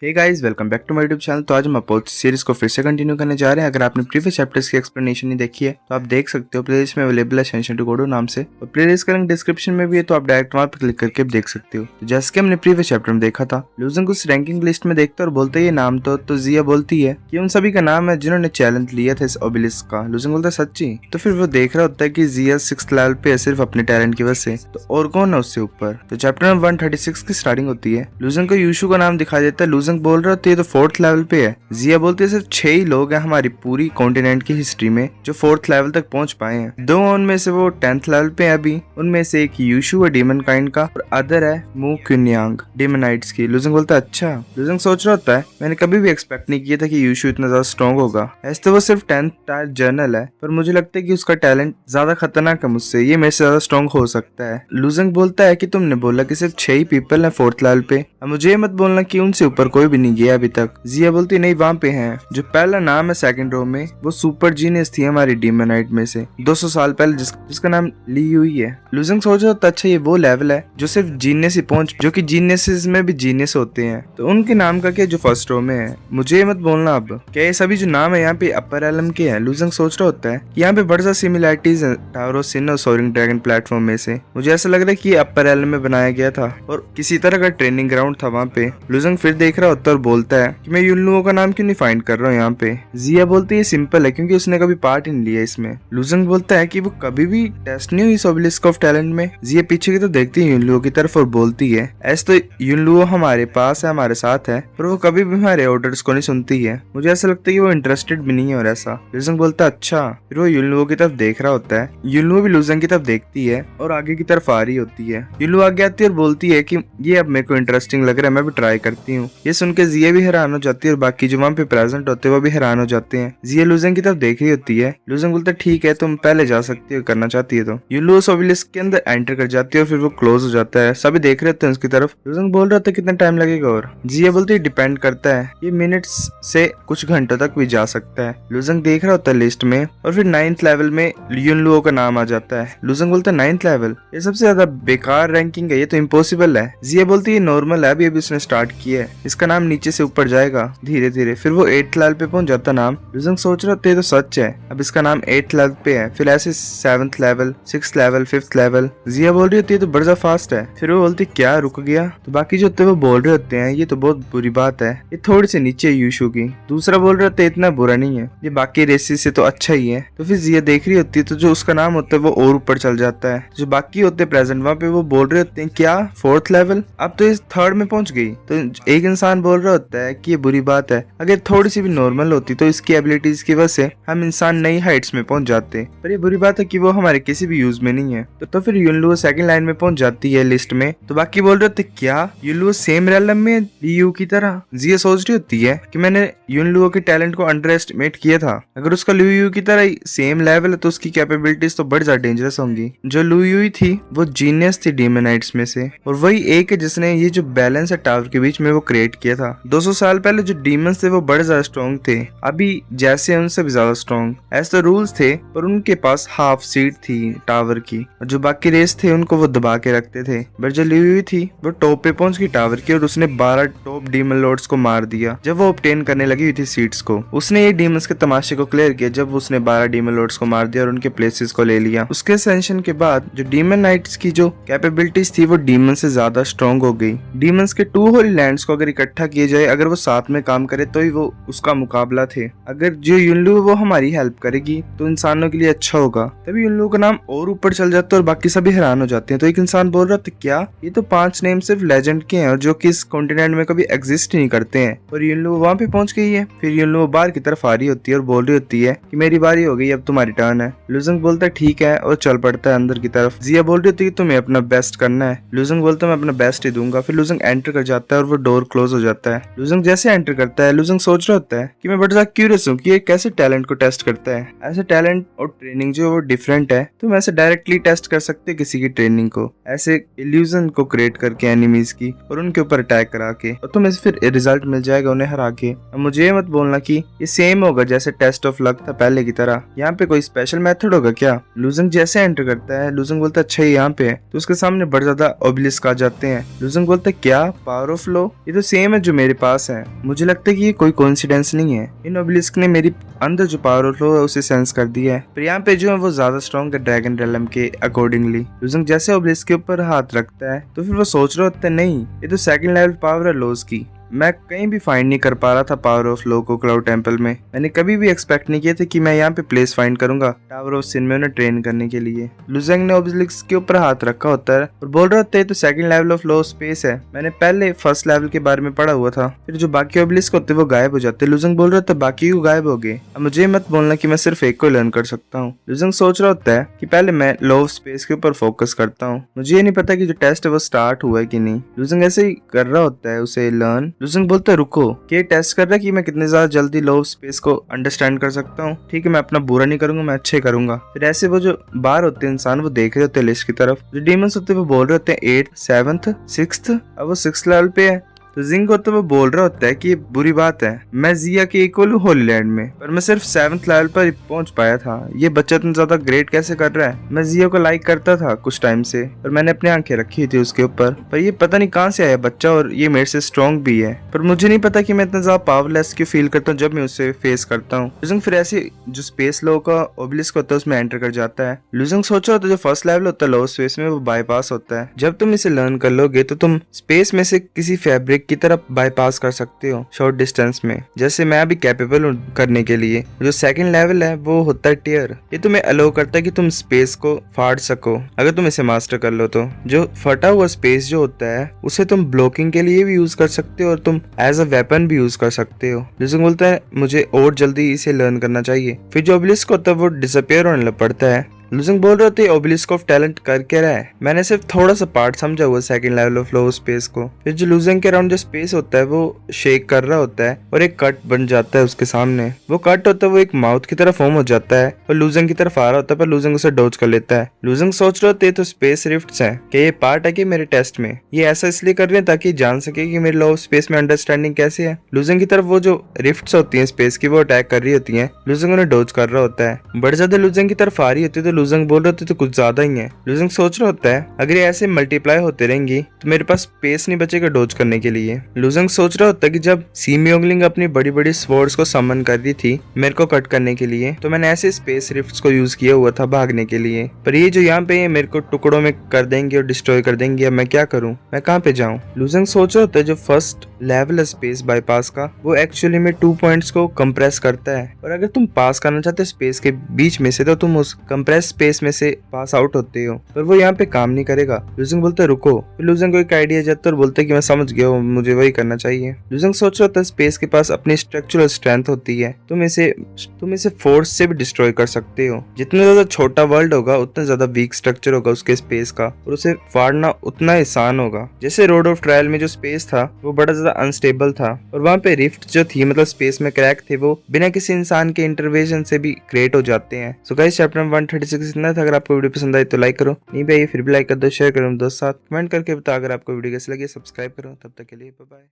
Hey guys, welcome back to my YouTube channel. तो आज हम अपोज सीरीज को फिर से कंटिन्यू करने जा रहे हैं। अगर आपने प्रीवियस चैप्टर्स की एक्सप्लेनेशन नहीं देखी है तो आप देख सकते हो, प्लेलिस्ट में अवेलेबल है सेंशन टू गोडो नाम से, और प्लेलिस्ट का लिंक डिस्क्रिप्शन में भी है, तो आप डायरेक्ट वहां पर क्लिक करके देख सकते हो। तो जैसे कि हमने प्रीवियस चैप्टर में देखा था, लूजंग उस रैंकिंग लिस्ट में देखते और बोलते ये नाम तो जिया बोलती है कि उन सभी का नाम है जिन्होंने चैलेंज लिया था इस ओबेलिस्क का। लूजंग बोलता है सच्ची? तो फिर वो देख रहा होता है कि जिया 6th लेवल पे है सिर्फ अपने टैलेंट की वजह से, तो और कौन है उससे ऊपर। तो चैप्टर नंबर 136 की स्टार्टिंग होती है। लूजंग को यूशु का नाम दिखाई देता है। लूजंग बोल रहा होता है तो 4th लेवल पे है। जिया बोलती है सिर्फ 6 ही लोग हैं हमारी पूरी कॉन्टिनेंट की हिस्ट्री में जो 4th लेवल तक पहुंच पाए हैं। 2 उनमें से वो 10th लेवल पे है अभी। उनमें से एक यूशु है डीमन काइंड का, और अदर है मू क्युन्यांग डेमोनाइट्स की। लूजंग बोलता है अच्छा। लूजंग सोच रहा होता है मैंने कभी भी एक्सपेक्ट नहीं किया था कि यूशु इतना ज्यादा स्ट्रॉन्ग होगा। ऐसे तो वो सिर्फ 10th टायर जर्नल है, पर मुझे लगता है कि उसका टैलेंट ज्यादा खतरनाक है मुझसे, ये मेरे से ज्यादा स्ट्रॉन्ग हो सकता है। लूजंग बोलता है कि तुमने बोला कि सिर्फ 6 ही पीपल है 4th लेवल पे, अब मुझे मत बोलना कि उनसे ऊपर कोई भी नहीं गया अभी तक। जिया बोलती नहीं, वहाँ पे हैं। जो पहला नाम है सेकंड रो में, वो सुपर जीनियस थी हमारी डीमोनाइट में से 200 साल पहले, जिसका नाम ली हुई है। लूजंग सोच रहा था अच्छा ये वो लेवल है जो सिर्फ जीनियस ही पहुंच, जो कि जीनियस में भी जीनियस होते हैं, तो उनके नाम का क्या जो फर्स्ट रो में है। मुझे मत बोलना अब क्या ये सभी जो नाम है यहाँ पे अपर एलम के हैं। लूजंग सोच रहा होता है कि यहाँ पे बड़ा सा सिमिलैरिटीज है टावर ऑफ सिन और सोरिंग ड्रैगन प्लेटफॉर्म में से। मुझे ऐसा लग रहा है कि ये अपर एलम में बनाया गया था और किसी तरह का ट्रेनिंग ग्राउंड था वहाँ पे। लूजंग फिर देख रहा होता है और बोलता है कि मैं युनलुओ का नाम क्यों नहीं फाइंड कर रहा हूँ यहाँ पे। जिया बोलती है सिंपल है क्योंकि उसने कभी पार्ट ही नहीं लिया इसमें। लूजंग बोलता है कि वो कभी भी टेस्ट नहीं हुई इस ओबेलिस्क ऑफ टैलेंट में। जिया पीछे की तो देखती है युनलुओ की तरफ और बोलती है ऐसे तो युनलुओ हमारे पास है, हमारे साथ है, पर वो कभी भी हमारे ऑर्डर्स को नहीं सुनती है। मुझे ऐसा लगता है कि वो इंटरेस्टेड भी नहीं है और ऐसा। लूजंग बोलता है अच्छा। फिर वो युनलुओ की तरफ देख रहा होता है। युनलुओ भी लूजंग की तरफ देखती है और आगे की तरफ आ रही होती है। युनलुओ आगे आती है और बोलती है कि ये अब मेरे को इंटरेस्टिंग लग रहा है, मैं भी ट्राई करती हूँ। ये सुन के जिया भी हैरान हो जाती है और बाकी जो वहाँ पे प्रेजेंट होते हैं वो भी हैरान हो जाते हैं। जिया लूजंग की तरफ देख रही होती है। लूजंग बोलता है ठीक है तुम पहले जा सकती हो, करना चाहती है तो। युनलुओ ओबेलिस्क के अंदर एंटर कर जाती है और फिर वो क्लोज हो जाता है। सभी देख रहे होते हैं उसकी तरफ। लूजंग बोल रहा था कितना टाइम लगेगा, और जिया बोलती है डिपेंड करता है, ये मिनट्स से कुछ घंटों तक भी जा सकता है। लूजंग देख रहा होता है लिस्ट में और फिर 9th लेवल में युनलुओ का नाम आ जाता है। लूजंग बोलता है 9th लेवल, ये सबसे ज्यादा बेकार रैंकिंग है, ये तो इम्पॉसिबल है। जिया बोलती है नॉर्मल है, अभी उसने स्टार्ट किया है, इसका नाम नीचे से ऊपर जाएगा धीरे धीरे। फिर वो 8th लेवल पे पहुंच जाता नाम। लूजंग सोच रहा था ये तो सच है, अब इसका नाम 8th लेवल पे है, फिर ऐसे 7th level, 6th level, 5th level. जिया बोल रही होती है तो बड़ा फास्ट है। फिर वो बोलती क्या रुक गया, तो बाकी जो होते हैं वो बोल रहे होते हैं ये तो बहुत बुरी बात है, ये थोड़ी सी नीचे है यूशु की। दूसरा बोल रहे होते हैं इतना बुरा नहीं है, ये बाकी रेसेस से तो अच्छा ही है। तो फिर जिया देख रही होती है तो जो उसका नाम होता है वो और ऊपर चल जाता है। जो बाकी होते हैं प्रेजेंट वहाँ पे वो बोल रहे होते हैं क्या 4th लेवल, अब तो इस 3rd में पहुंच गई। तो एक इंसान बोल रहा होता है कि ये बुरी बात है, अगर थोड़ी सी भी नॉर्मल होती तो इसकी एबिलिटीज की वजह से हम इंसान नई हाइट्स में पहुंच जाते, पर ये बुरी बात है कि वो हमारे किसी भी यूज में नहीं है। तो फिर युनलुओ 2nd लाइन में पहुंच जाती है लिस्ट में। तो बाकी बोल रहे होते क्या युनलुओ सेम रेलम में लियू की तरह। जिया सोच रही होती है कि मैंने युनलुओ के टैलेंट को अंडर एस्टिमेट किया था, अगर उसका लियू की तरह सेम लेवल है तो उसकी कैपेबिलिटीज तो बड़ी ज्यादा डेंजरस होंगी। जो लियू थी वो जीनियस थी डीमोनाइट्स में से, और वही एक है जिसने ये जो बैलेंस है टावर के बीच में वो क्रिएट किया था। 200 साल पहले जो डीमंस थे वो बड़े ज्यादा स्ट्रॉन्ग थे, अभी जैसे उनसे भी ज्यादा स्ट्रॉन्ग। ऐसे तो रूल्स थे पर उनके पास हाफ सीट थी टावर की, और जो बाकी रेस थे उनको वो दबा के रखते थे। बट जो लियू थी वो टॉप पे पहुंच गई टावर की, और उसने 12 टॉप डीमन लॉर्ड्स को मार दिया जब वो ऑब्टेन करने लगी हुई थी सीट्स को। उसने ये डीमंस के तमाशे को क्लियर किया जब उसने 12 डीमन लॉर्ड्स को मार दिया और उनके प्लेसेस को ले लिया। उसके असेंशन के बाद जो डीमन नाइट्स की जो कैपेबिलिटीज थी वो डीमन से ज्यादा स्ट्रॉन्ग हो गई। डीमंस के 2 होली लैंड्स को अगर इकट्ठा किया जाए, अगर वो साथ में काम करे तो ही वो उसका मुकाबला थे। अगर जो युनलुओ वो हमारी हेल्प करेगी तो इंसानों के लिए अच्छा होगा। तभी युनलुओ का नाम और ऊपर चल जाता है और बाकी सभी हैरान हो जाते हैं। तो एक इंसान बोल रहा था क्या ये तो 5 नेम सिर्फ लेजेंड के हैं और जो कि इस कॉन्टिनेंट में कभी एग्जिस्ट ही नहीं करते हैं, और युनलुओ वहाँ पे पहुंच गई है। फिर युनलुओ बाहर की तरफ आ रही होती है और बोल रही होती है कि मेरी बारी हो गई, अब तुम्हारी टर्न है। लूजंग बोलता है ठीक है और चल पड़ता है अंदर की तरफ। जिया बोल रही होती है कि तुम्हें अपना बेस्ट करना है। लूजंग बोलता है मैं अपना बेस्ट ही दूंगा। फिर लूजंग एंटर कर जाता है और वो डोर क्लोज हो जाता है। लूजंग जैसे एंटर करता है लूजंग सोच रहा होता है कि मैं बड़ा ज्यादा क्यूरियस हूँ कि ये कैसे टैलेंट को टेस्ट करता है। ऐसे टैलेंट और ट्रेनिंग जो वो डिफरेंट है, तुम ऐसे डायरेक्टली टेस्ट कर सकते हो किसी की ट्रेनिंग को, ऐसे इल्यूजन को क्रिएट करके एनिमीज की और उनके ऊपर अटैक करा के, और तुम्हें फिर रिजल्ट मिल जाएगा उन्हें हरा के। अब मुझे ये मत बोलना कि ये सेम होगा जैसे टेस्ट ऑफ लक था पहले की तरह, यहाँ पे कोई स्पेशल मेथड होगा क्या। लूजंग जैसे एंटर करता है लूजंग बोलता है अच्छा ये यहाँ पे है, तो उसके सामने बड़े ज्यादा ओबेलिस्क आ जाते हैं। लूजंग बोलता है क्या पावर ऑफ लो, ये तो सेम है जो मेरे पास है। मुझे लगता है कि ये कोई कोइंसिडेंस नहीं है। इन ओबेलिस्क ने मेरी अंदर जो पावर फ्लो है उसे सेंस कर दिया है, पर यहाँ पे जो है वो ज्यादा स्ट्रॉन्ग है ड्रैगन रेलम के अकॉर्डिंगली। लुजंग जैसे ओबेलिस्क के ऊपर हाथ रखता है तो फिर वो सोच रहा होता है नहीं, ये तो सेकंड लेवल पावर है लोज की। मैं कहीं भी फाइंड नहीं कर पा रहा था पावर ऑफ लो को क्लाउड टेम्पल में। मैंने कभी भी एक्सपेक्ट नहीं किया था कि मैं यहाँ पे प्लेस फाइंड करूंगा टावर ऑफ सिन में उन्हें ट्रेन करने के लिए। लुजंग ने ओबेलिस्क के ऊपर हाथ रखा होता है और बोल रहा होता है तो second level of low space है। मैंने पहले फर्स्ट लेवल के बारे में पढ़ा हुआ था। फिर जो बाकी ओबेलिस्क होते वो गायब हो जाते। लुजंग बोल रहा था बाकी को गायब हो गए, अब मुझे मत बोलना कि मैं सिर्फ एक को लर्न कर सकता हूँ। लुजंग सोच रहा होता है कि पहले मैं लो ऑफ स्पेस के ऊपर फोकस करता हूँ। मुझे ये नहीं पता कि जो टेस्ट है वो स्टार्ट हुआ है कि नहीं। लुजंग ऐसे ही कर रहा होता है उसे लर्न। लुजंग बोलता है रुको, कि टेस्ट कर रहा है कि मैं कितने ज्यादा जल्दी लो स्पेस को अंडरस्टैंड कर सकता हूँ। ठीक है, मैं अपना बुरा नहीं करूंगा, मैं अच्छे करूंगा। फिर ऐसे वो जो बाहर होते हैं इंसान वो देख रहे होते हैं लिस्ट की तरफ। जो डीमंस होते हैं वो बोल रहे होते हैं 8th 7th 6th, अब वो 6th लेवल पे है। तो जिंग होता है वो बोल रहा होता है कि ये बुरी बात है, मैं जिया के इक्वल हूँ होली लैंड में, पर मैं सिर्फ 7th लेवल पर पहुंच पाया था। ये बच्चा इतना ज्यादा ग्रेट कैसे कर रहा है। मैं जिया को लाइक करता था कुछ टाइम से, पर मैंने अपनी आंखें रखी थी उसके ऊपर, पर ये पता नहीं कहाँ से आया बच्चा और ये मेरे से स्ट्रॉन्ग भी है। पर मुझे नहीं पता कि मैं इतना ज्यादा पावरलेस क्यों फील करता हूँ जब मैं उसे फेस करता हूँ। लुजंग फिर ऐसे जो स्पेस लो का ओबेलिस्क होता है उसमें एंटर कर जाता है। लुजंग सोच रहा होता है जो फर्स्ट लेवल होता है लो स्पेस में वो बाईपास होता है। जब तुम इसे लर्न कर लोगे तो तुम स्पेस में से किसी फैब्रिक की तरफ बाईपास कर सकते हो शॉर्ट डिस्टेंस में, जैसे मैं अभी कैपेबल हूँ करने के लिए। जो सेकंड लेवल है वो होता है टियर। ये तुम्हें अलो करता है कि तुम स्पेस को फाड़ सको अगर तुम इसे मास्टर कर लो तो। जो फटा हुआ स्पेस जो होता है उसे तुम ब्लॉकिंग के लिए भी यूज कर सकते हो और तुम एज अ वेपन भी यूज कर सकते हो। लुजंग बोलता है मुझे और जल्दी इसे लर्न करना चाहिए। फिर जो ओबेलिस्क होता है वो डिसअपियर होने लग पड़ता है। लुजंग बोल रहे थे ओबेलिस्क ऑफ टैलेंट कर क्या रहा है, मैंने सिर्फ थोड़ा सा पार्ट समझा हुआ second level of low space को। फिर जो लुजंग के अराउंड जो स्पेस होता है वो शेक कर रहा होता है और एक कट बन जाता है उसके सामने। वो कट होता है वो एक माउथ की तरफ फॉर्म हो जाता है और लुजंग की तरफ आ रहा होता है, पर लुजंग उसे डॉज कर लेता है। लुजंग सोच रहे होते तो स्पेस रिफ्ट्स हैं कि ये पार्ट है कि मेरे टेस्ट में ये ऐसा इसलिए कर रहे हैं ताकि जान सके कि मेरे लो स्पेस में अंडरस्टैंडिंग कैसे है। लुजंग की तरफ वो जो रिफ्ट्स होती है स्पेस की वो अटैक कर रही होती है। लुजंग उन्हें डॉज कर रहा होता है। बड़े ज्यादा लुजंग की तरफ आ रही होती है तो लुजंग बोल रहे होते तो कुछ ज्यादा ही है। लुजंग सोच रहा होता है अगर ये ऐसे मल्टीप्लाई होते रहेंगी तो मेरे पास स्पेस नहीं बचेगा डॉज करने के लिए। लुजंग सोच रहा होता है कि जब सी म्योंगलिंग अपनी बड़ी बड़ी स्वॉर्ड्स को समन कर रही थी मेरे को कट करने के लिए तो मैंने ऐसे स्पेस रिफ्ट्स को यूज किया हुआ था भागने के लिए, पर ये जो यहाँ पे मेरे को टुकड़ों में कर देंगे और डिस्ट्रॉय कर देंगे। अब मैं क्या करूँ, मैं कहाँ पे जाऊँ। लुजंग सोच रहा होता है जो फर्स्ट लेवल है स्पेस बाईपास का वो एक्चुअली में 2 पॉइंट्स को कंप्रेस करता है, और अगर तुम पास करना चाहते हो स्पेस के बीच में से तो तुम उस कंप्रेस स्पेस में से पास आउट होते हो, पर वो यहाँ पे काम नहीं करेगा। लुजंग बोलता है रुको। फिर लुजंग को एक आइडिया जाता है और बोलता है कि मैं समझ गया हूँ, मुझे वही करना चाहिए। लुजंग सोच रहा था स्पेस के पास अपनी स्ट्रक्चरल स्ट्रेंथ होती है, तुम इसे फोर्स से भी डिस्ट्रॉय कर सकते हो। जितना ज्यादा छोटा वर्ल्ड होगा उतना ज्यादा वीक स्ट्रक्चर होगा उसके स्पेस का और उसे फाड़ना उतना आसान होगा। जैसे रोड ऑफ ट्रायल में जो स्पेस था वो बड़ा ज्यादा अनस्टेबल था और वहाँ पे रिफ्ट जो थी मतलब स्पेस में क्रैक थे वो बिना किसी इंसान के इंटरवेंशन से भी क्रिएट हो जाते हैं। सो गाइस चैप्टर 136 इतना था। अगर आपको वीडियो पसंद आई तो लाइक करो, नहीं भाई फिर भी लाइक कर दो, शेयर करो दोस्त साथ, कमेंट करके बताओ अगर आपको वीडियो कैसी लगी, सब्सक्राइब करो। तब तक के लिए बाय बाय।